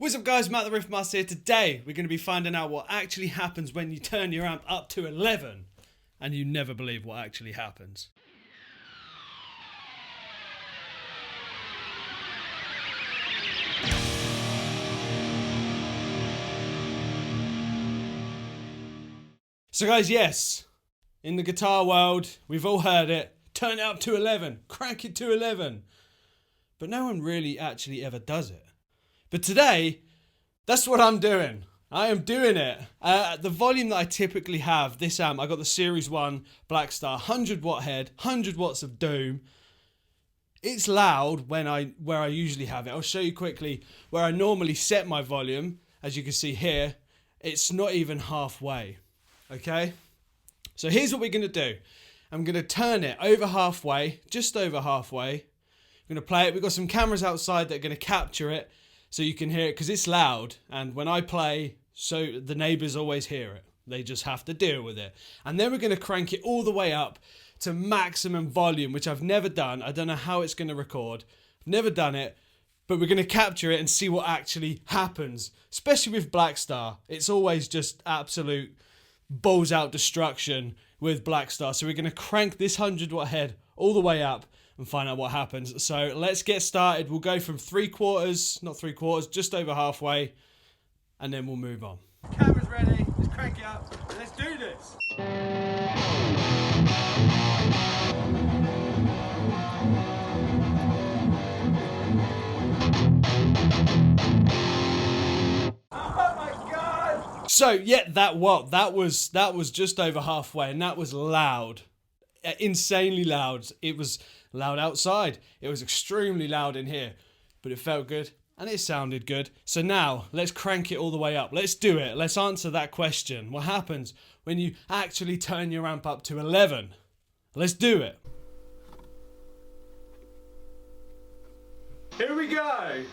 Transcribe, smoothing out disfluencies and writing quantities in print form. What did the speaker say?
What's up guys, Matt the Riff Master here. Today we're going to be finding out what actually happens when you turn your amp up to 11. And you never believe what actually happens. So guys, yes, in the guitar world, we've all heard it. Turn it up to 11, crank it to 11. But no one really actually ever does it. But today, that's what I'm doing. I am doing it. The volume that I typically have, this amp, I got the Series 1 Black Star, 100 watt head, 100 watts of doom. It's loud where I usually have it. I'll show you quickly where I normally set my volume. As you can see here, it's not even halfway. Okay? So here's what we're going to do. I'm going to turn it over halfway, just over halfway. I'm going to play it. We've got some cameras outside that are going to capture it so you can hear it because it's loud. And when I play, so the neighbours always hear it. They just have to deal with it. And then we're going to crank it all the way up to maximum volume, which I've never done. I don't know how it's going to record. I've never done it. But we're going to capture it and see what actually happens. Especially with Black Star. It's always just absolute balls out destruction with Black Star. So we're going to crank this 100 watt head all the way up and find out what happens. So let's get started. We'll go from not three quarters, just over halfway, and then we'll move on. Camera's ready, let's crank it up, and let's do this. Oh my God! So yeah, that was just over halfway, and that was loud. Insanely loud. It was loud outside. It was extremely loud in here, but it felt good and it sounded good. So now let's crank it all the way up. Let's do it. Let's answer that question. What happens when you actually turn your amp up to 11? Let's do it. Here we go.